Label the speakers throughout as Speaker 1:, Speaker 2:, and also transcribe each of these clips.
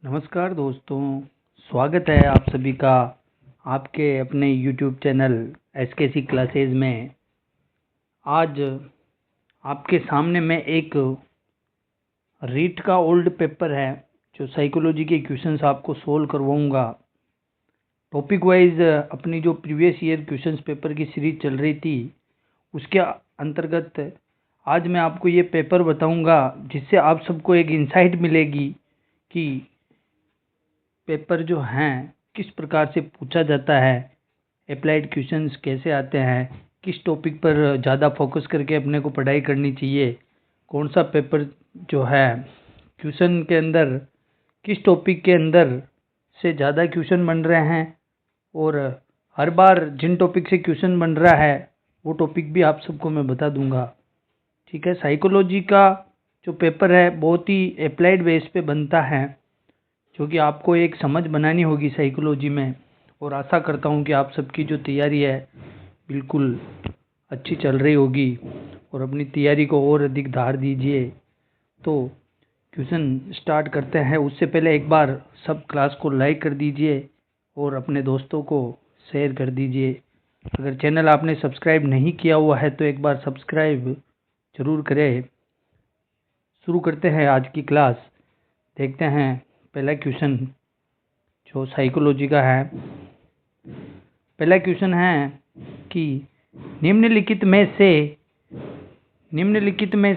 Speaker 1: नमस्कार दोस्तों, स्वागत है आप सभी का आपके अपने YouTube चैनल SKC क्लासेज में। आज आपके सामने मैं एक रीट का ओल्ड पेपर है जो साइकोलॉजी के क्वेश्चंस आपको सोल्व करवाऊंगा। टॉपिक वाइज अपनी जो प्रीवियस ईयर क्वेश्चंस पेपर की सीरीज चल रही थी उसके अंतर्गत आज मैं आपको ये पेपर बताऊंगा जिससे आप सबको एक इंसाइट मिलेगी कि पेपर जो हैं किस प्रकार से पूछा जाता है, अप्लाइड क्वेश्चंस कैसे आते हैं, किस टॉपिक पर ज़्यादा फोकस करके अपने को पढ़ाई करनी चाहिए, कौन सा पेपर जो है क्वेश्चन के अंदर किस टॉपिक के अंदर से ज़्यादा क्वेश्चन बन रहे हैं और हर बार जिन टॉपिक से क्वेश्चन बन रहा है वो टॉपिक भी आप सबको मैं बता दूंगा। ठीक है, साइकोलॉजी का जो पेपर है बहुत ही अप्लाइड बेस पे बनता है जो कि आपको एक समझ बनानी होगी साइकोलॉजी में, और आशा करता हूँ कि आप सबकी जो तैयारी है बिल्कुल अच्छी चल रही होगी और अपनी तैयारी को और अधिक धार दीजिए। तो क्वेश्चन स्टार्ट करते हैं, उससे पहले एक बार सब क्लास को लाइक कर दीजिए और अपने दोस्तों को शेयर कर दीजिए। अगर चैनल आपने सब्सक्राइब नहीं किया हुआ है तो एक बार सब्सक्राइब जरूर करें। शुरू करते हैं आज की क्लास। देखते हैं पहला क्वेश्चन जो साइकोलॉजी का है। पहला क्वेश्चन है कि निम्नलिखित में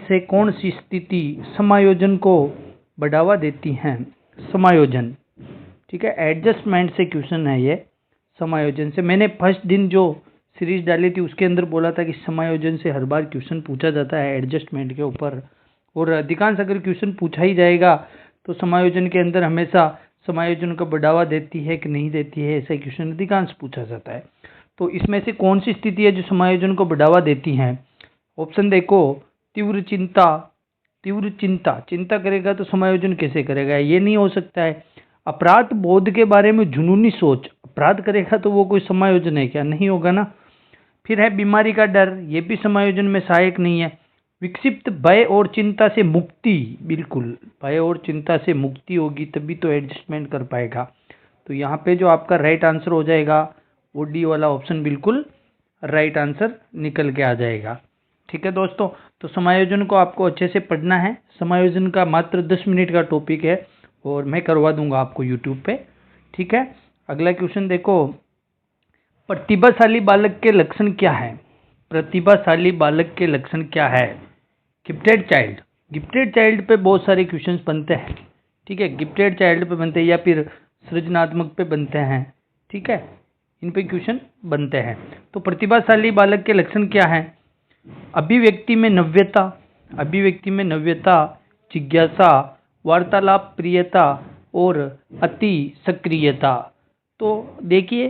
Speaker 1: से कौन सी स्थिति समायोजन को बढ़ावा देती है। समायोजन, ठीक है, एडजस्टमेंट से क्वेश्चन है ये। समायोजन से मैंने फर्स्ट दिन जो सीरीज डाली थी उसके अंदर बोला था कि समायोजन से हर बार क्वेश्चन पूछा जाता है एडजस्टमेंट के ऊपर, और अधिकांश अगर क्वेश्चन पूछा ही जाएगा तो समायोजन के अंदर हमेशा समायोजन को बढ़ावा देती है कि नहीं देती है, ऐसा क्वेश्चन अधिकांश पूछा जाता है। तो इसमें से कौन सी स्थिति है जो समायोजन को बढ़ावा देती है। ऑप्शन देखो, तीव्र चिंता चिंता करेगा तो समायोजन कैसे करेगा, ये नहीं हो सकता है। अपराध बोध के बारे में जुनूनी सोच, अपराध करेगा तो वो कोई समायोजन है क्या, नहीं होगा ना। फिर है बीमारी का डर, ये भी समायोजन में सहायक नहीं है। विक्षिप्त भय और चिंता से मुक्ति, बिल्कुल भय और चिंता से मुक्ति होगी तभी तो एडजस्टमेंट कर पाएगा। तो यहाँ पे जो आपका राइट आंसर हो जाएगा वो डी वाला ऑप्शन बिल्कुल राइट आंसर निकल के आ जाएगा। ठीक है दोस्तों, तो समायोजन को आपको अच्छे से पढ़ना है। समायोजन का मात्र 10 मिनट का टॉपिक है और मैं करवा दूंगा आपको यूट्यूब पे। ठीक है, अगला क्वेश्चन देखो, प्रतिभाशाली बालक के लक्षण क्या है। प्रतिभाशाली बालक के लक्षण क्या है। गिफ्टेड चाइल्ड पे बहुत सारे क्वेश्चंस बनते हैं। ठीक है, गिफ्टेड चाइल्ड पे बनते हैं या फिर सृजनात्मक पे बनते हैं। ठीक है, इन पे क्वेश्चन बनते हैं। तो प्रतिभाशाली बालक के लक्षण क्या है। अभिव्यक्ति में नव्यता, जिज्ञासा, वार्तालाप प्रियता और अति सक्रियता। तो देखिए,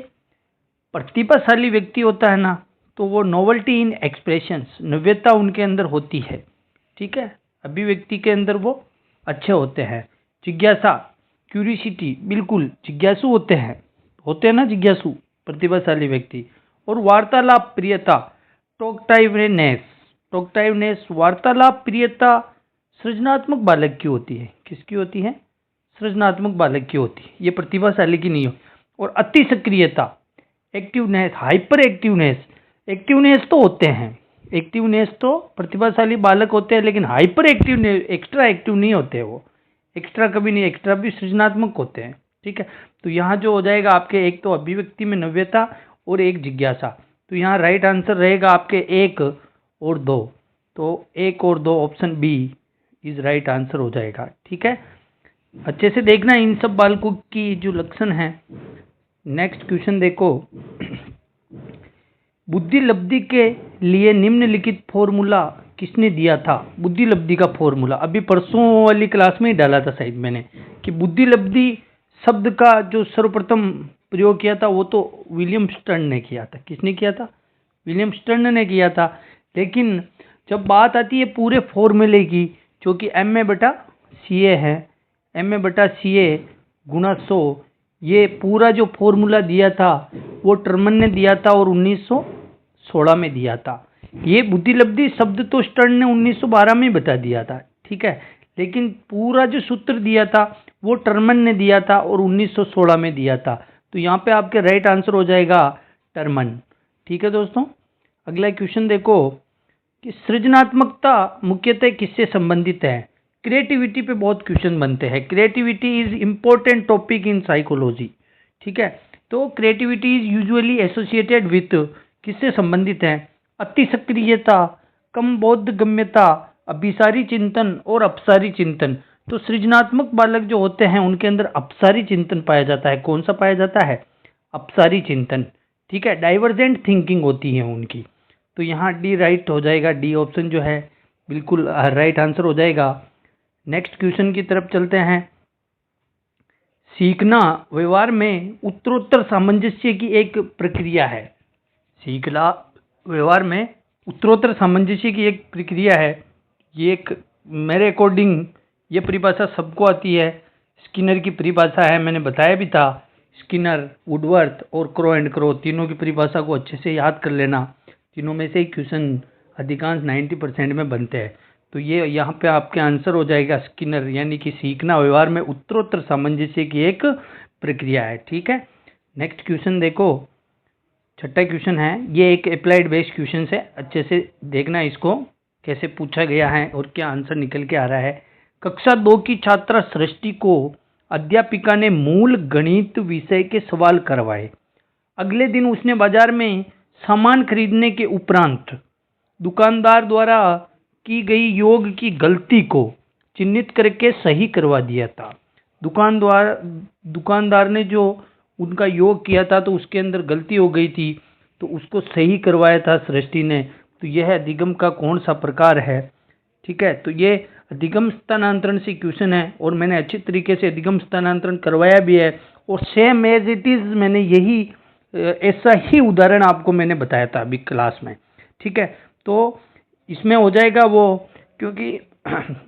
Speaker 1: प्रतिभाशाली व्यक्ति होता है ना तो वो नोवेल्टी इन एक्सप्रेशंस, नव्यता उनके अंदर होती है। ठीक है, अभिव्यक्ति के अंदर वो अच्छे होते हैं। जिज्ञासा, क्यूरियोसिटी, बिल्कुल जिज्ञासु होते हैं ना जिज्ञासु प्रतिभाशाली व्यक्ति। और वार्तालाप प्रियता, टॉकटाइवनेस, वार्तालाप प्रियता सृजनात्मक बालक की होती है। किसकी होती है, सृजनात्मक बालक की होती है, ये प्रतिभाशाली की नहीं हो। और अति सक्रियता, एक्टिवनेस, हाइपर एक्टिवनेस तो होते हैं, एक्टिवनेस तो प्रतिभाशाली बालक होते हैं, लेकिन हाइपर एक्टिव, एक्स्ट्रा एक्टिव नहीं होते वो, एक्स्ट्रा कभी नहीं, एक्स्ट्रा भी सृजनात्मक होते हैं। ठीक है, तो यहाँ जो हो जाएगा आपके, एक तो अभिव्यक्ति में नव्यता और एक जिज्ञासा। तो यहाँ राइट आंसर रहेगा आपके 1 और 2। तो 1 और 2 option B is right answer हो जाएगा। ठीक है, अच्छे से देखना इन सब बालकों की जो लक्षण है। नेक्स्ट क्वेश्चन देखो, बुद्धि लब्धि के लिए निम्नलिखित फॉर्मूला किसने दिया था। बुद्धि लब्धि का फॉर्मूला अभी परसों वाली क्लास में ही डाला था शायद मैंने, कि बुद्धि लब्धि शब्द का जो सर्वप्रथम प्रयोग किया था वो तो विलियम स्टर्न ने किया था। किसने किया था, विलियम स्टर्न ने किया था। लेकिन जब बात आती है पूरे फॉर्मूले की, जो कि ma/ca है, ma/ca गुणा 100, ये पूरा जो फॉर्मूला दिया था वो टर्मन ने दिया था और 1916 में दिया था। ये बुद्धि लब्धि शब्द तो स्टर्न ने 1912 में बता दिया था। ठीक है, लेकिन पूरा जो सूत्र दिया था वो टर्मन ने दिया था और 1916 में दिया था। तो यहाँ पे आपके राइट आंसर हो जाएगा टर्मन। ठीक है दोस्तों, अगला क्वेश्चन देखो कि सृजनात्मकता मुख्यतः किससे संबंधित है। क्रिएटिविटी पे बहुत क्वेश्चन बनते हैं। Creativity is important topic in psychology. ठीक है, तो creativity is usually associated with किससे संबंधित है। अति सक्रियता, कम बोधगम्यता, अभिसारी चिंतन और अपसारी चिंतन। तो सृजनात्मक बालक जो होते हैं उनके अंदर अपसारी चिंतन पाया जाता है। कौन सा पाया जाता है? अपसारी चिंतन। ठीक है, डाइवर्जेंट थिंकिंग होती है उनकी। तो यहाँ डी राइट हो जाएगा। डी ऑप्शन जो है बिल्कुल राइट आंसर हो जाएगा। नेक्स्ट क्वेश्चन की तरफ चलते हैं। सीखना व्यवहार में उत्तरोत्तर सामंजस्य की एक प्रक्रिया है। सीखना व्यवहार में उत्तरोत्तर सामंजस्य की एक प्रक्रिया है। ये एक मेरे अकॉर्डिंग ये परिभाषा सबको आती है। स्किनर की परिभाषा है, मैंने बताया भी था। स्किनर, वुडवर्थ और क्रो एंड क्रो तीनों की परिभाषा को अच्छे से याद कर लेना। तीनों में से ही क्वेश्चन अधिकांश 90% में बनते हैं। तो ये यहाँ पे आपके आंसर हो जाएगा स्किनर, यानी कि सीखना व्यवहार में उत्तरोत्तर सामंजस्य की एक प्रक्रिया है। ठीक है, नेक्स्ट क्वेश्चन देखो, छठा क्वेश्चन है। ये एक अप्लाइड बेस्ड क्वेश्चन है, अच्छे से देखना इसको कैसे पूछा गया है और क्या आंसर निकल के आ रहा है। कक्षा 2 की छात्रा सृष्टि को अध्यापिका ने मूल गणित विषय के सवाल करवाए। अगले दिन उसने बाजार में सामान खरीदने के उपरांत दुकानदार द्वारा की गई योग की गलती को चिन्हित करके सही करवा दिया था। दुकानदार ने जो उनका योग किया था तो उसके अंदर गलती हो गई थी, तो उसको सही करवाया था सृष्टि ने। तो यह अधिगम का कौन सा प्रकार है? ठीक है, तो ये अधिगम स्थानांतरण से क्वेश्चन है और मैंने अच्छी तरीके से अधिगम स्थानांतरण करवाया भी है और सेम एज इट इज मैंने यही ऐसा ही उदाहरण आपको मैंने बताया था अभी क्लास में। ठीक है, तो इसमें हो जाएगा वो, क्योंकि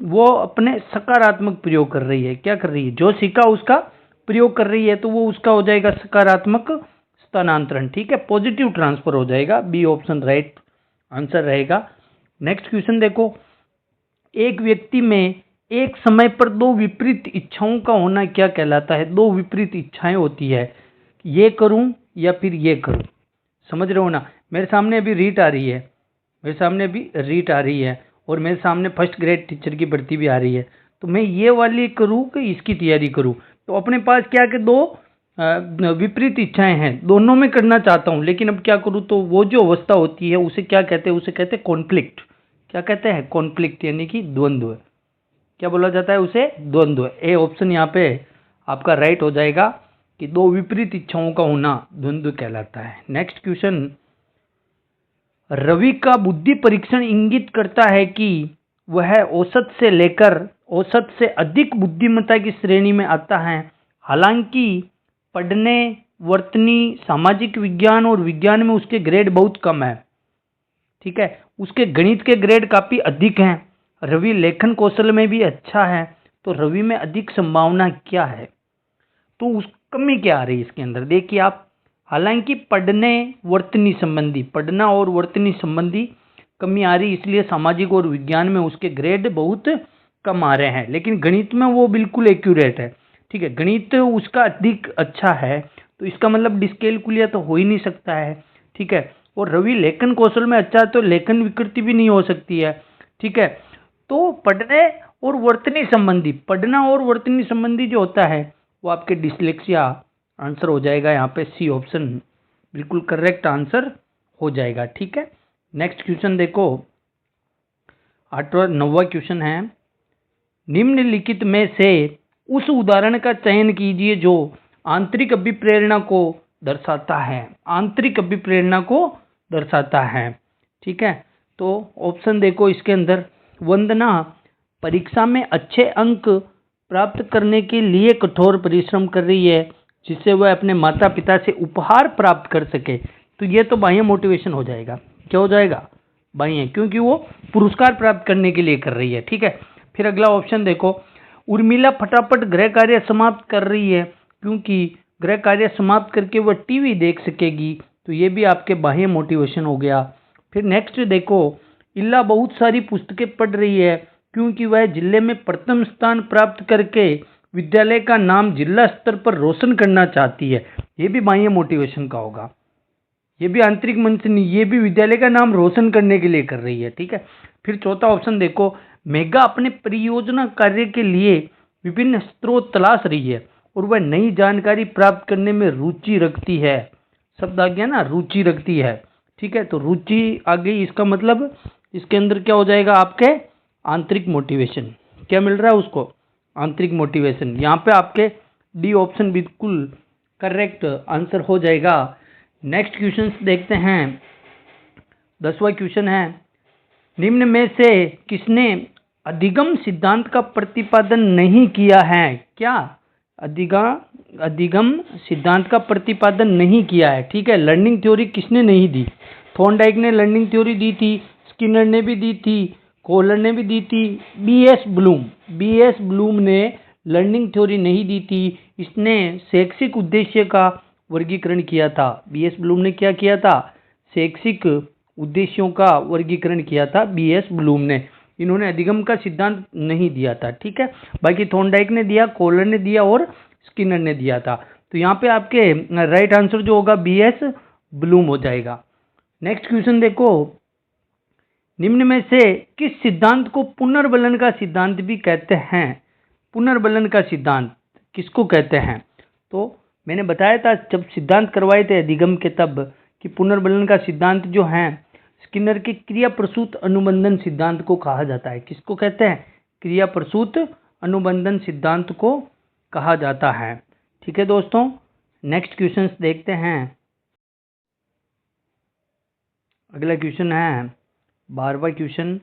Speaker 1: वो अपने सकारात्मक प्रयोग कर रही है। क्या कर रही है? जो सीखा उसका प्रयोग कर रही है, तो वो उसका हो जाएगा सकारात्मक स्थानांतरण। ठीक है, पॉजिटिव ट्रांसफर हो जाएगा। बी ऑप्शन राइट आंसर रहेगा। नेक्स्ट क्वेश्चन देखो, एक व्यक्ति में एक समय पर दो विपरीत इच्छाओं का होना क्या कहलाता है? दो विपरीत इच्छाएं होती है, ये करूं या फिर ये करूं। समझ रहे हो ना? मेरे सामने अभी रीट आ रही है, मेरे सामने अभी रीट आ रही है और मेरे सामने फर्स्ट ग्रेड टीचर की भर्ती भी आ रही है। तो मैं ये वाली करूं कि इसकी तैयारी करूं? तो अपने पास क्या के दो विपरीत इच्छाएं हैं, दोनों में करना चाहता हूं, लेकिन अब क्या करूं? तो वो जो अवस्था होती है उसे क्या कहते हैं? उसे कहते हैं कॉन्फ्लिक्ट। क्या कहते हैं? कॉन्फ्लिक्ट, यानी कि द्वंद्व। क्या बोला जाता है उसे? द्वंद्व। ए ऑप्शन यहाँ पे आपका राइट हो जाएगा कि दो विपरीत इच्छाओं का होना द्वंद्व कहलाता है। नेक्स्ट क्वेश्चन, रवि का बुद्धि परीक्षण इंगित करता है कि वह औसत से लेकर औसत से अधिक बुद्धिमत्ता की श्रेणी में आता है। हालांकि पढ़ने, वर्तनी, सामाजिक विज्ञान और विज्ञान में उसके ग्रेड बहुत कम है। ठीक है, उसके गणित के ग्रेड काफी अधिक हैं। रवि लेखन कौशल में भी अच्छा है, तो रवि में अधिक संभावना क्या है? तो उस कमी क्या आ रही है इसके अंदर? देखिए आप, हालांकि पढ़ने वर्तनी संबंधी, पढ़ना और वर्तनी संबंधी कमी आ रही, इसलिए सामाजिक और विज्ञान में उसके ग्रेड बहुत कम आ रहे हैं, लेकिन गणित में वो बिल्कुल एक्यूरेट है। ठीक है, गणित उसका अधिक अच्छा है, तो इसका मतलब डिस्कैलकुलिया तो हो ही नहीं सकता है। ठीक है, और रवि लेखन कौशल में अच्छा है, तो लेखन विकृति भी नहीं हो सकती है। ठीक है, तो पढ़ने और वर्तनी संबंधी, पढ़ना और वर्तनी संबंधी जो होता है वो आपके डिसलेक्सिया आंसर हो जाएगा। यहाँ पे सी ऑप्शन बिल्कुल करेक्ट आंसर हो जाएगा। ठीक है, नेक्स्ट क्वेश्चन देखो, 8वां 9वां क्वेश्चन है। निम्नलिखित में से उस उदाहरण का चयन कीजिए जो आंतरिक अभिप्रेरणा को दर्शाता है। आंतरिक अभिप्रेरणा को दर्शाता है। ठीक है, तो ऑप्शन देखो इसके अंदर, वंदना परीक्षा में अच्छे अंक प्राप्त करने के लिए कठोर परिश्रम कर रही है जिससे वह अपने माता पिता से उपहार प्राप्त कर सके। तो ये तो बाह्य मोटिवेशन हो जाएगा। क्या हो जाएगा? बाह्य, क्योंकि वो पुरस्कार प्राप्त करने के लिए कर रही है। ठीक है, फिर अगला ऑप्शन देखो, उर्मिला फटाफट गृह कार्य समाप्त कर रही है क्योंकि गृह कार्य समाप्त करके वह टीवी देख सकेगी। तो ये भी आपके बाह्य मोटिवेशन हो गया। फिर नेक्स्ट देखो, इल्ला बहुत सारी पुस्तकें पढ़ रही है क्योंकि वह जिले में प्रथम स्थान प्राप्त करके विद्यालय का नाम जिला स्तर पर रोशन करना चाहती है। ये भी बाह्य मोटिवेशन का होगा, ये भी आंतरिक मन से नहीं, ये भी विद्यालय का नाम रोशन करने के लिए कर रही है। ठीक है, फिर चौथा ऑप्शन देखो, मेगा अपने परियोजना कार्य के लिए विभिन्न स्रोत तलाश रही है और वह नई जानकारी प्राप्त करने में रुचि रखती है। शब्द आ गया ना, रुचि रखती है। ठीक है, तो रुचि आ गई, इसका मतलब इसके अंदर क्या हो जाएगा आपके आंतरिक मोटिवेशन। क्या मिल रहा है उसको? आंतरिक मोटिवेशन। यहाँ पे आपके डी ऑप्शन बिल्कुल करेक्ट आंसर हो जाएगा। नेक्स्ट क्वेश्चन देखते हैं। 10वां क्वेश्चन है, निम्न में से किसने अधिगम सिद्धांत का प्रतिपादन नहीं किया है? क्या अधिगम सिद्धांत का प्रतिपादन नहीं किया है? ठीक है, लर्निंग थ्योरी किसने नहीं दी? थॉर्नडाइक ने लर्निंग थ्योरी दी थी, स्किनर ने भी दी थी, कोहलर ने भी दी थी, बीएस ब्लूम ने लर्निंग थ्योरी नहीं दी थी। इसने शैक्षिक उद्देश्य का वर्गीकरण किया था। बीएस ब्लूम ने क्या किया था? शैक्षिक उद्देश्यों का वर्गीकरण किया था बीएस ब्लूम ने। इन्होंने अधिगम का सिद्धांत नहीं दिया था। ठीक है, बाकी थॉर्नडाइक ने दिया, कोहलर ने दिया और स्किनर ने दिया था। तो यहाँ पे आपके राइट आंसर जो होगा बीएस ब्लूम हो जाएगा। नेक्स्ट क्वेश्चन देखो, निम्न में से किस सिद्धांत को पुनर्बलन का सिद्धांत भी कहते हैं? पुनर्बलन का सिद्धांत किसको कहते हैं? तो मैंने बताया था जब सिद्धांत करवाए थे अधिगम के तब कि पुनर्बलन का सिद्धांत जो है स्किनर के क्रिया प्रसूत अनुबंधन सिद्धांत को कहा जाता है। किसको कहते हैं? क्रिया प्रसूत अनुबंधन सिद्धांत को कहा जाता है। ठीक है दोस्तों, नेक्स्ट क्वेश्चन देखते हैं। अगला क्वेश्चन है 12वां क्वेश्चन,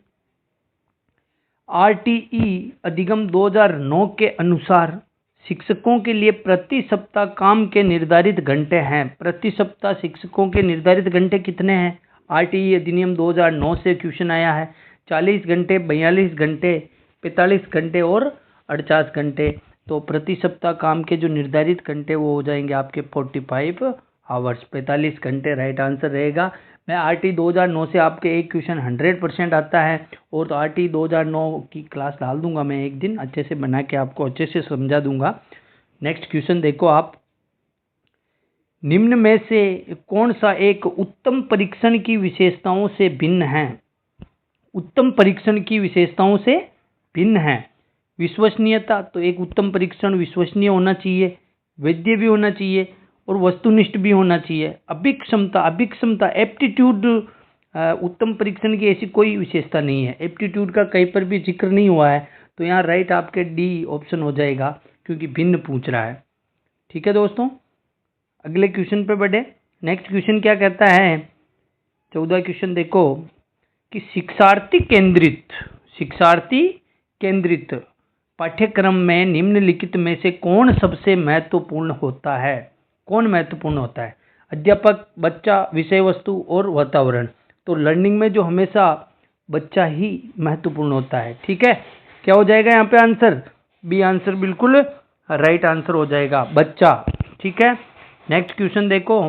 Speaker 1: आरटीई अधिगम 2009 के अनुसार शिक्षकों के लिए प्रति सप्ताह काम के निर्धारित घंटे हैं। प्रति सप्ताह शिक्षकों के निर्धारित घंटे कितने हैं? आरटीई अधिनियम 2009 से क्वेश्चन आया है। 40 घंटे, 42 घंटे, 45 घंटे और 48 घंटे। तो प्रति सप्ताह काम के जो निर्धारित घंटे वो हो जाएंगे आपके 45 आवर्स। 45 घंटे राइट आंसर रहेगा। मैं आरटी 2009 से आपके एक क्वेश्चन 100% आता है और तो आरटी 2009 की क्लास डाल दूंगा मैं एक दिन, अच्छे से बना के आपको अच्छे से समझा दूंगा। नेक्स्ट क्वेश्चन देखो आप, निम्न में से कौन सा एक उत्तम परीक्षण की विशेषताओं से भिन्न है? उत्तम परीक्षण की विशेषताओं से भिन्न है। विश्वसनीयता, तो एक उत्तम परीक्षण विश्वसनीय होना चाहिए, वैध भी होना चाहिए और वस्तुनिष्ठ भी होना चाहिए। अभिक्षमता एप्टीट्यूड, उत्तम परीक्षण की ऐसी कोई विशेषता नहीं है। एप्टीट्यूड का कहीं पर भी जिक्र नहीं हुआ है, तो यहाँ राइट आपके डी ऑप्शन हो जाएगा क्योंकि भिन्न पूछ रहा है। ठीक है दोस्तों, अगले क्वेश्चन पे बढ़े। नेक्स्ट क्वेश्चन क्या कहता है? 14वां क्वेश्चन देखो कि शिक्षार्थी केंद्रित पाठ्यक्रम में निम्नलिखित में से कौन सबसे महत्वपूर्ण होता है? कौन महत्वपूर्ण होता है? अध्यापक, बच्चा, विषय वस्तु और वातावरण। तो लर्निंग में जो हमेशा बच्चा ही महत्वपूर्ण होता है। ठीक है, क्या हो जाएगा यहाँ पे आंसर? बी आंसर बिल्कुल राइट आंसर हो जाएगा, बच्चा। ठीक है, नेक्स्ट क्वेश्चन देखो,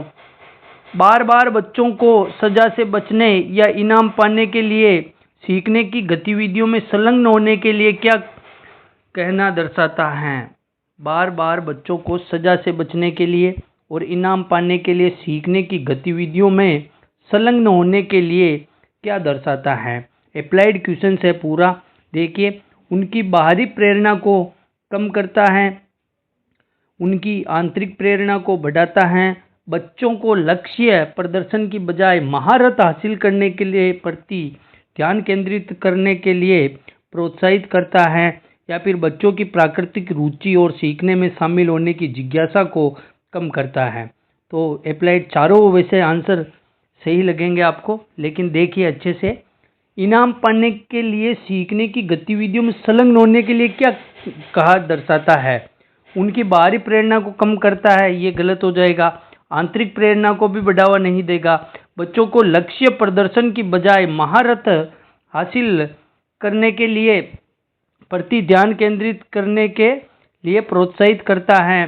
Speaker 1: बार बार बच्चों को सजा से बचने या इनाम पाने के लिए सीखने की गतिविधियों में संलग्न होने के लिए क्या कहना दर्शाता है? बार बार बच्चों को सजा से बचने के लिए और इनाम पाने के लिए सीखने की गतिविधियों में संलग्न होने के लिए क्या दर्शाता है? अप्लाइड क्वेश्चन है पूरा। देखिए, उनकी बाहरी प्रेरणा को कम करता है, उनकी आंतरिक प्रेरणा को बढ़ाता है, बच्चों को लक्ष्य प्रदर्शन की बजाय महारत हासिल करने के लिए प्रति ध्यान केंद्रित करने के लिए प्रोत्साहित करता है, या फिर बच्चों की प्राकृतिक रुचि और सीखने में शामिल होने की जिज्ञासा को कम करता है। तो अप्लाइड चारों वैसे आंसर सही लगेंगे आपको, लेकिन देखिए अच्छे से, इनाम पाने के लिए सीखने की गतिविधियों में संलग्न होने के लिए क्या कहा दर्शाता है? उनकी बाहरी प्रेरणा को कम करता है, ये गलत हो जाएगा। आंतरिक प्रेरणा को भी बढ़ावा नहीं देगा। बच्चों को लक्ष्य प्रदर्शन की बजाय महारत हासिल करने के लिए प्रति ध्यान केंद्रित करने के लिए प्रोत्साहित करता है,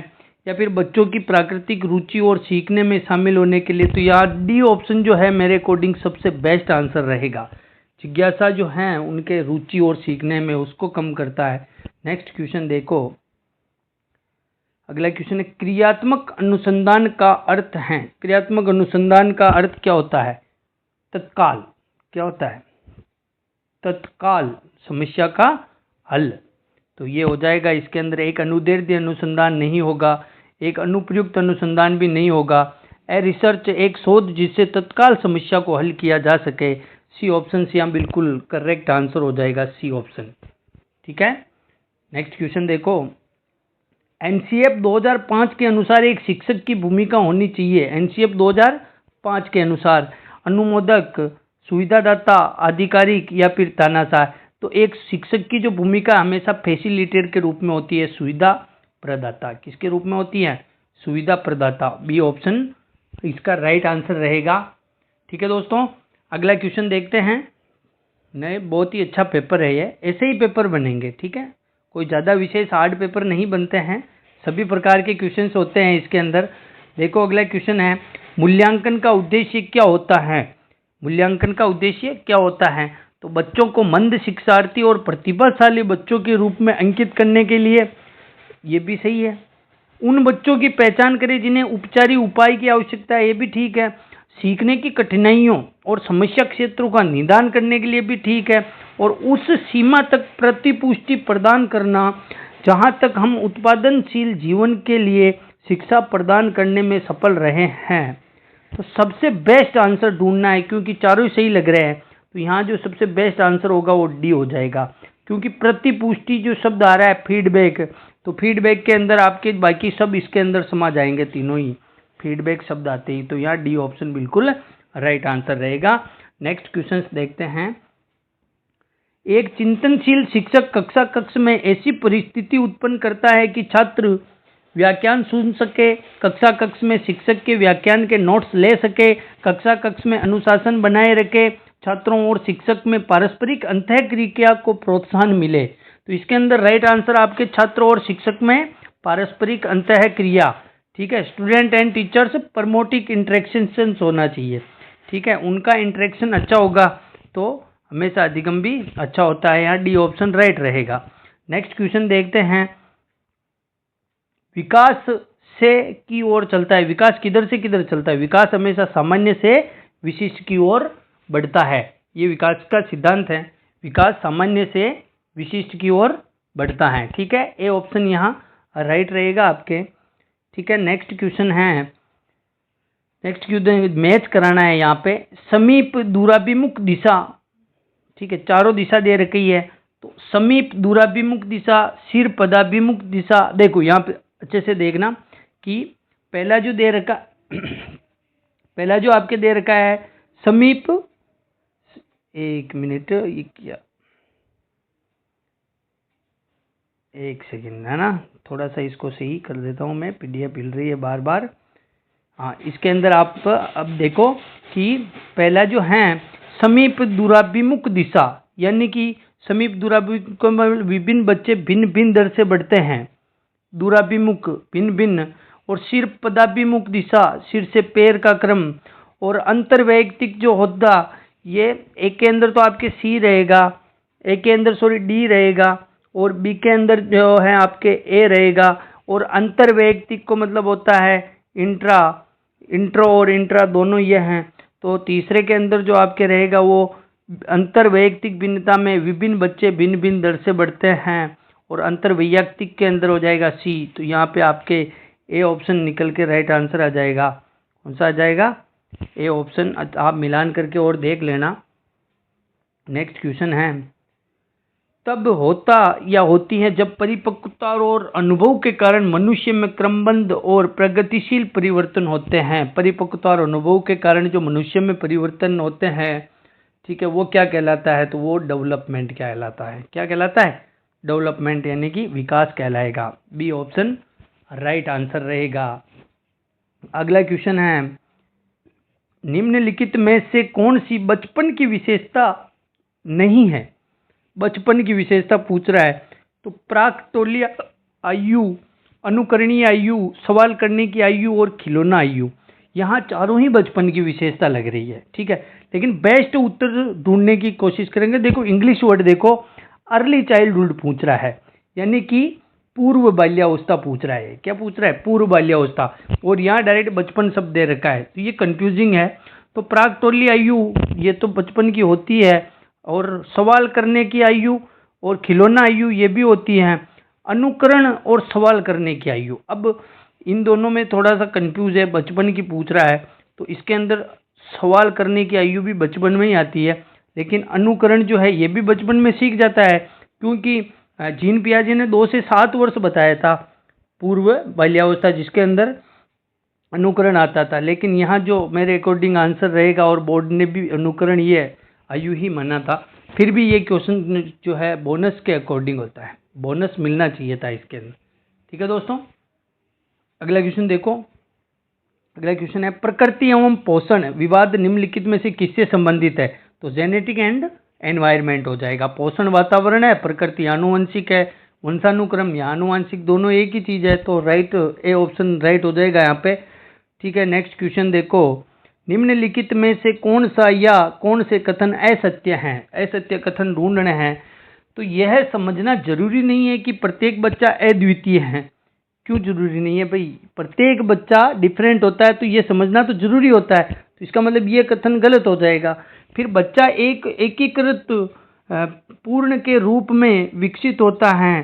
Speaker 1: या फिर बच्चों की प्राकृतिक रुचि और सीखने में शामिल होने के लिए। तो यहाँ डी ऑप्शन जो है मेरे अकॉर्डिंग सबसे बेस्ट आंसर रहेगा। जिज्ञासा जो है उनके रुचि और सीखने में, उसको कम करता है। नेक्स्ट क्वेश्चन देखो, अगला क्वेश्चन है, क्रियात्मक अनुसंधान का अर्थ है। क्रियात्मक अनुसंधान का अर्थ क्या होता है? तत्काल। क्या होता है? तत्काल समस्या का हल। तो ये हो जाएगा। इसके अंदर एक अनुदैर्ध्य अनुसंधान नहीं होगा, एक अनुप्रयुक्त अनुसंधान भी नहीं होगा। ए रिसर्च एक शोध जिससे तत्काल समस्या को हल किया जा सके। सी ऑप्शन से यहाँ बिल्कुल करेक्ट आंसर हो जाएगा, सी ऑप्शन। ठीक है, नेक्स्ट क्वेश्चन देखो। एनसीएफ 2005 के अनुसार एक शिक्षक की भूमिका होनी चाहिए। एनसीएफ 2005 के अनुसार अनुमोदक, सुविधादाता, आधिकारिक या फिर तानाशाह। तो एक शिक्षक की जो भूमिका हमेशा फैसिलिटेटर के रूप में होती है, सुविधा प्रदाता। किसके रूप में होती है? सुविधा प्रदाता। बी ऑप्शन इसका राइट आंसर रहेगा। ठीक है दोस्तों, अगला क्वेश्चन देखते हैं। नए बहुत ही अच्छा पेपर है ये, ऐसे ही पेपर बनेंगे। ठीक है, कोई ज़्यादा विशेष हार्ड पेपर नहीं बनते हैं, सभी प्रकार के क्वेश्चंस होते हैं इसके अंदर। देखो अगला क्वेश्चन है, मूल्यांकन का उद्देश्य क्या होता है? मूल्यांकन का उद्देश्य क्या होता है? तो बच्चों को मंद शिक्षार्थी और प्रतिभाशाली बच्चों के रूप में अंकित करने के लिए। ये भी सही है। उन बच्चों की पहचान करें जिन्हें उपचारी उपाय की आवश्यकता है। ये भी ठीक है। सीखने की कठिनाइयों और समस्या क्षेत्रों का निदान करने के लिए भी ठीक है। और उस सीमा तक प्रतिपुष्टि प्रदान करना जहां तक हम उत्पादनशील जीवन के लिए शिक्षा प्रदान करने में सफल रहे हैं। तो सबसे बेस्ट आंसर ढूंढना है, क्योंकि चारों ही सही लग रहे हैं। तो यहाँ जो सबसे बेस्ट आंसर होगा वो डी हो जाएगा, क्योंकि प्रतिपुष्टि जो शब्द आ रहा है फीडबैक, तो फीडबैक के अंदर आपके बाकी सब इसके अंदर समा जाएंगे, तीनों ही फीडबैक शब्द आते ही। तो यहाँ डी ऑप्शन बिल्कुल राइट आंसर रहेगा। नेक्स्ट क्वेश्चन देखते हैं। एक चिंतनशील शिक्षक कक्षा कक्ष में ऐसी परिस्थिति उत्पन्न करता है कि छात्र व्याख्यान सुन सके, कक्षा कक्ष में शिक्षक के व्याख्यान के नोट्स ले सके, कक्षा कक्ष में अनुशासन बनाए रखे, छात्रों और शिक्षक में पारस्परिक अंतःक्रिया को प्रोत्साहन मिले। तो इसके अंदर राइट आंसर आपके छात्र और शिक्षक में पारस्परिक अंतःक्रिया। ठीक है, स्टूडेंट एंड टीचर्स प्रमोटिक इंटरेक्शन होना चाहिए। ठीक है, उनका इंटरेक्शन अच्छा होगा तो हमेशा अधिगम भी अच्छा होता है। यहाँ डी ऑप्शन राइट रहेगा। नेक्स्ट क्वेश्चन देखते हैं। विकास से की ओर चलता है। विकास किधर से किधर चलता है? विकास हमेशा सामान्य से विशिष्ट की ओर बढ़ता है। ये विकास का सिद्धांत है। विकास सामान्य से विशिष्ट की ओर बढ़ता है। ठीक है, ए ऑप्शन यहाँ राइट रहेगा आपके। ठीक है, नेक्स्ट क्वेश्चन है। नेक्स्ट क्वेश्चन मैच कराना है यहाँ पे। समीप दूराभिमुख दिशा। ठीक है, चारों दिशा दे रखी है। तो समीप दूराभिमुख दिशा, सिर पदाभिमुख दिशा। देखो यहाँ पे अच्छे से देखना कि पहला जो दे रखा पहला जो आपके दे रखा है समीप, एक मिनट, ये क्या, एक सेकेंड है ना, थोड़ा सा इसको सही कर देता हूँ मैं, पीडीएफ हिल रही है बार बार। हाँ, इसके अंदर आप अब देखो कि पहला जो है समीप दूराभिमुख दिशा, यानी कि समीप दूराभिमुख में विभिन्न बच्चे भिन्न भिन्न दर से बढ़ते हैं, दूराभिमुख भिन्न भिन्न। और सिर पदाभिमुख दिशा, सिर से पैर का क्रम। और अंतर्वैयक्तिक जो होता, ये एक के अंदर तो आपके सी रहेगा, एक के अंदर डी रहेगा, और बी के अंदर जो है आपके ए रहेगा। और अंतर्वैयक्तिक को मतलब होता है इंट्रो और इंट्रा दोनों ये हैं। तो तीसरे के अंदर जो आपके रहेगा वो अंतर्वैयक्तिक भिन्नता में विभिन्न बच्चे भिन्न भिन्न दर से बढ़ते हैं। और अंतर्वैयक्तिक के अंदर हो जाएगा सी। तो यहाँ पे आपके ए ऑप्शन निकल के राइट आंसर आ जाएगा। कौन सा आ जाएगा? A option. आप मिलान करके और देख लेना। नेक्स्ट क्वेश्चन है। तब होता या होती है जब परिपक्वता और अनुभव के कारण मनुष्य में क्रमबद्ध और प्रगतिशील परिवर्तन होते हैं। परिपक्वता और अनुभव के कारण जो मनुष्य में परिवर्तन होते हैं, ठीक है, वो क्या कहलाता है? तो वो डेवलपमेंट कहलाता है। क्या कहलाता है? डेवलपमेंट, यानी कि विकास कहलाएगा। बी ऑप्शन राइट आंसर रहेगा। अगला क्वेश्चन है। निम्नलिखित में से कौन सी बचपन की विशेषता नहीं है? बचपन की विशेषता पूछ रहा है। तो प्राकतोल्य आयु, अनुकरणीय आयु, सवाल करने की आयु और खिलौना आयु, यहाँ चारों ही बचपन की विशेषता लग रही है। ठीक है, लेकिन बेस्ट उत्तर ढूंढने की कोशिश करेंगे। देखो इंग्लिश वर्ड देखो, अर्ली चाइल्डहुड पूछ रहा है, यानी कि पूर्व बाल्यावस्था पूछ रहा है। क्या पूछ रहा है? पूर्व बाल्यावस्था, और यहाँ डायरेक्ट बचपन शब्द दे रखा है, तो ये कंफ्यूजिंग है। तो प्राक्तोल्य आयु ये तो बचपन की होती है, और सवाल करने की आयु और खिलौना आयु ये भी होती है। अनुकरण और सवाल करने की आयु, अब इन दोनों में थोड़ा सा कंफ्यूज है, बचपन की पूछ रहा है तो इसके अंदर सवाल करने की आयु भी बचपन में ही आती है, लेकिन अनुकरण जो है ये भी बचपन में सीख जाता है, क्योंकि जीन पियाजे ने 2 से 7 वर्ष बताया था पूर्व बाल्यावस्था जिसके अंदर अनुकरण आता था। लेकिन यहाँ जो मेरे अकॉर्डिंग आंसर रहेगा, और बोर्ड ने भी अनुकरण ये आयु ही माना था, फिर भी ये क्वेश्चन जो है बोनस के अकॉर्डिंग होता है, बोनस मिलना चाहिए था इसके अंदर। ठीक है दोस्तों, अगला क्वेश्चन देखो। अगला क्वेश्चन है, प्रकृति एवं पोषण विवाद निम्नलिखित में से किससे संबंधित है? तो जेनेटिक एंड एनवायरमेंट हो जाएगा। पोषण वातावरण है, प्रकृति आनुवंशिक है, वंशानुक्रम या आनुवंशिक दोनों एक ही चीज है, तो राइट ए ऑप्शन राइट हो जाएगा यहाँ पे। ठीक है, नेक्स्ट क्वेश्चन देखो। निम्नलिखित में से कौन सा या कौन से कथन असत्य हैं? असत्य कथन ढूंढने हैं। तो यह समझना जरूरी नहीं है कि प्रत्येक बच्चा अद्वितीय है। क्यों जरूरी नहीं है भाई? प्रत्येक बच्चा डिफरेंट होता है, तो ये समझना तो जरूरी होता है। तो इसका मतलब ये कथन गलत हो जाएगा। फिर बच्चा एक एकीकृत पूर्ण के रूप में विकसित होता है,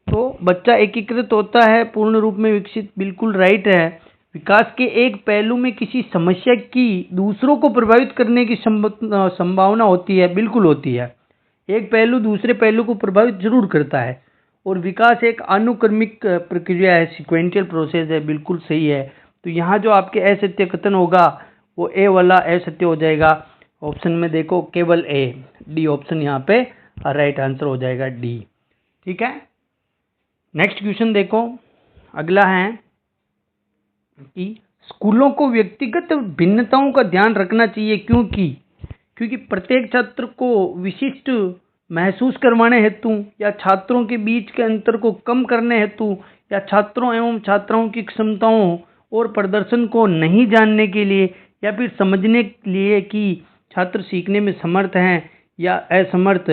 Speaker 1: तो बच्चा एकीकृत होता है पूर्ण रूप में विकसित, बिल्कुल राइट है। विकास के एक पहलू में किसी समस्या की दूसरों को प्रभावित करने की संभावना होती है, बिल्कुल होती है। एक पहलू दूसरे पहलू को प्रभावित जरूर करता है, और विकास एक अनुक्रमिक प्रक्रिया है, सिक्वेंशियल प्रोसेस है, बिल्कुल सही है। तो यहाँ जो आपके असत्य कथन होगा वो ए वाला असत्य हो जाएगा। ऑप्शन में देखो केवल ए, डी ऑप्शन यहाँ पे राइट आंसर हो जाएगा, डी। ठीक है, नेक्स्ट क्वेश्चन देखो। अगला है कि स्कूलों को व्यक्तिगत भिन्नताओं का ध्यान रखना चाहिए, क्योंकि प्रत्येक छात्र को विशिष्ट महसूस करवाने हेतु, या छात्रों के बीच के अंतर को कम करने हेतु, या छात्रों एवं छात्राओं की क्षमताओं और प्रदर्शन को नहीं जानने के लिए, या फिर समझने के लिए कि छात्र सीखने में समर्थ हैं या असमर्थ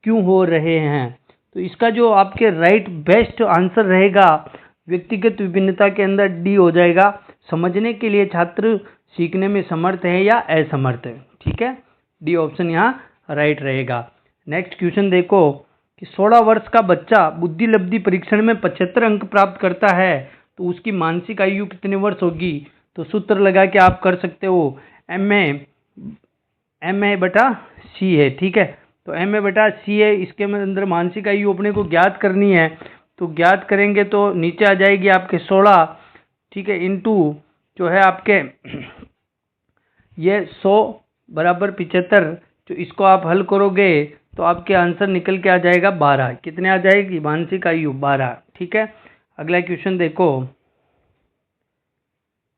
Speaker 1: क्यों हो रहे हैं। तो इसका जो आपके राइट बेस्ट आंसर रहेगा व्यक्तिगत विभिन्नता के अंदर डी हो जाएगा। समझने के लिए छात्र सीखने में समर्थ है या असमर्थ है। ठीक है, डी ऑप्शन यहाँ राइट रहेगा। नेक्स्ट क्वेश्चन देखो कि 16 वर्ष का बच्चा बुद्धि लब्धि परीक्षण में 75 अंक प्राप्त करता है, तो उसकी मानसिक आयु कितने वर्ष होगी? तो सूत्र लगा के आप कर सकते हो, एम ए बटा सी है। ठीक है, तो एम ए बटा सी है, इसके अंदर मानसिक आयु अपने को ज्ञात करनी है, तो ज्ञात करेंगे तो नीचे आ जाएगी आपके 16। ठीक है, इंटू जो है आपके ये 100 बराबर 75, तो इसको आप हल करोगे तो आपके आंसर निकल के आ जाएगा 12। कितने आ जाएगी मानसिक आयु? 12। ठीक है, अगला क्वेश्चन देखो।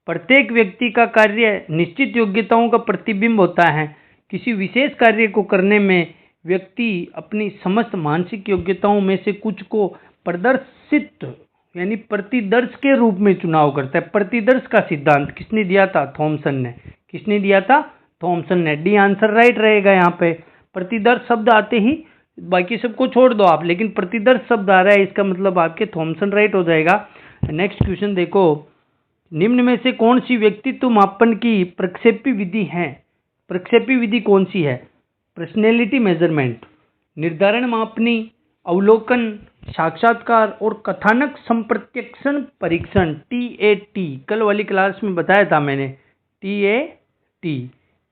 Speaker 1: प्रत्येक व्यक्ति का कार्य निश्चित योग्यताओं का प्रतिबिंब होता है। किसी विशेष कार्य को करने में व्यक्ति अपनी समस्त मानसिक योग्यताओं में से कुछ को प्रदर्शित यानी प्रतिदर्श के रूप में चुनाव करता है। प्रतिदर्श का सिद्धांत किसने दिया था? थॉमसन ने। किसने दिया था? थॉमसन ने। डी आंसर राइट रहेगा यहाँ पे। प्रतिदर्श शब्द आते ही बाकी सबको छोड़ दो आप, लेकिन प्रतिदर्श शब्द आ रहा है, इसका मतलब आपके थॉमसन राइट हो जाएगा। नेक्स्ट क्वेश्चन देखो। निम्न में से कौन सी व्यक्तित्व मापन की प्रक्षेपी विधि है? प्रक्षेपी विधि कौन सी है? पर्सनैलिटी मेजरमेंट, निर्धारण मापनी, अवलोकन, साक्षात्कार और कथानक संप्रत्यक्षण परीक्षण, TAT। कल वाली क्लास में बताया था मैंने, TAT।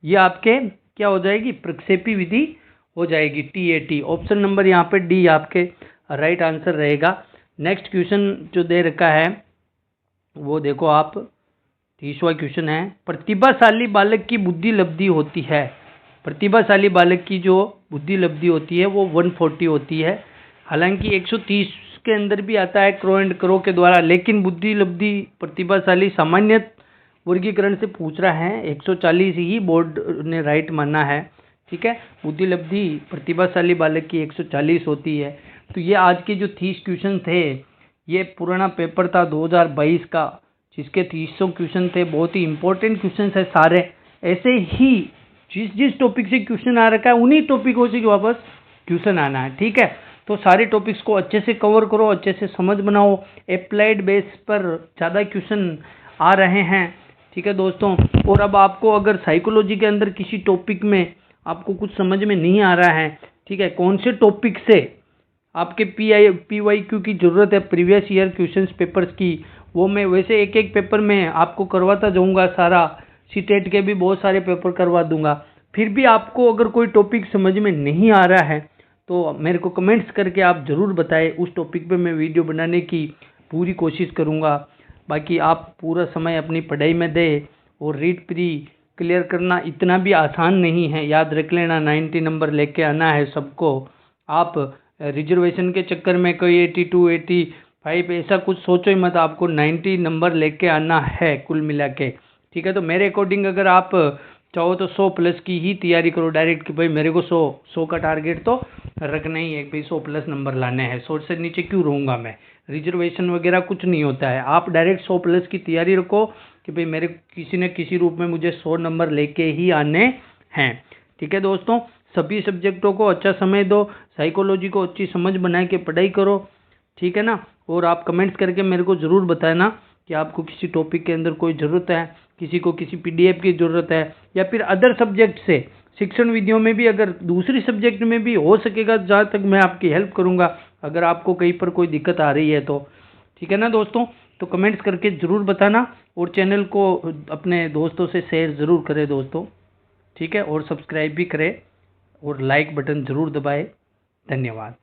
Speaker 1: ये आपके क्या हो जाएगी? प्रक्षेपी विधि हो जाएगी, TAT। ऑप्शन नंबर यहाँ पे डी आपके राइट आंसर रहेगा। नेक्स्ट क्वेश्चन जो दे रखा है वो देखो आप, 30वां क्वेश्चन है। प्रतिभाशाली बालक की बुद्धि लब्धि होती है। प्रतिभाशाली बालक की जो बुद्धि लब्धि होती है वो 140 होती है। हालांकि 130 के अंदर भी आता है क्रो एंड क्रो के द्वारा, लेकिन बुद्धि लब्धि प्रतिभाशाली सामान्य वर्गीकरण से पूछ रहा है, 140 ही बोर्ड ने राइट माना है। ठीक है, बुद्धि लब्धि प्रतिभाशाली बालक की 140 होती है। तो ये आज के जो 30 क्वेश्चन थे, ये पुराना पेपर था 2022 का, जिसके 300 क्वेश्चन थे। बहुत ही इंपॉर्टेंट क्वेश्चन है सारे। ऐसे ही जिस टॉपिक से क्वेश्चन आ रखा है उन्हीं टॉपिकों से वापस क्वेश्चन आना है। ठीक है, तो सारे टॉपिक्स को अच्छे से कवर करो, अच्छे से समझ बनाओ। अप्लाइड बेस पर ज़्यादा क्वेश्चन आ रहे हैं, ठीक है दोस्तों। और अब आपको अगर साइकोलॉजी के अंदर किसी टॉपिक में आपको कुछ समझ में नहीं आ रहा है, ठीक है, कौन से टॉपिक से आपके PYQ की ज़रूरत है, प्रीवियस ईयर क्वेश्चंस पेपर्स की, वो मैं वैसे एक एक पेपर में आपको करवाता जाऊंगा सारा। सीटेट के भी बहुत सारे पेपर करवा दूंगा। फिर भी आपको अगर कोई टॉपिक समझ में नहीं आ रहा है तो मेरे को कमेंट्स करके आप ज़रूर बताएं, उस टॉपिक पे मैं वीडियो बनाने की पूरी कोशिश करूँगा। बाकी आप पूरा समय अपनी पढ़ाई में दें। और रीड प्री क्लियर करना इतना भी आसान नहीं है, याद रख लेना, 90 नंबर लेके आना है सबको। आप रिजर्वेशन के चक्कर में कोई 82 85 ऐसा कुछ सोचो ही मत, आपको 90 नंबर लेके आना है कुल मिला के, ठीक है। तो मेरे अकॉर्डिंग अगर आप चाहो तो 100 प्लस की ही तैयारी करो डायरेक्ट, कि भाई मेरे को 100 का टारगेट तो रखना ही है, भाई 100 प्लस नंबर लाने हैं, 100 से नीचे क्यों रहूँगा मैं। रिजर्वेशन वगैरह कुछ नहीं होता है, आप डायरेक्ट 100 प्लस की तैयारी रखो कि भाई मेरे किसी न किसी रूप में मुझे 100 नंबर लेके ही आने हैं, ठीक है दोस्तों। सभी सब्जेक्टों को अच्छा समय दो, साइकोलॉजी को अच्छी समझ बना के पढ़ाई करो, ठीक है ना। और आप कमेंट्स करके मेरे को ज़रूर बताना कि आपको किसी टॉपिक के अंदर कोई ज़रूरत है, किसी को किसी PDF की ज़रूरत है, या फिर अदर सब्जेक्ट से शिक्षण विधियों में भी, अगर दूसरी सब्जेक्ट में भी हो सकेगा, जहाँ तक मैं आपकी हेल्प करूँगा अगर आपको कहीं पर कोई दिक्कत आ रही है तो, ठीक है ना दोस्तों। तो कमेंट्स करके ज़रूर बताना, और चैनल को अपने दोस्तों से शेयर ज़रूर करें दोस्तों, ठीक है, और सब्सक्राइब भी करें और लाइक बटन ज़रूर दबाएं। धन्यवाद।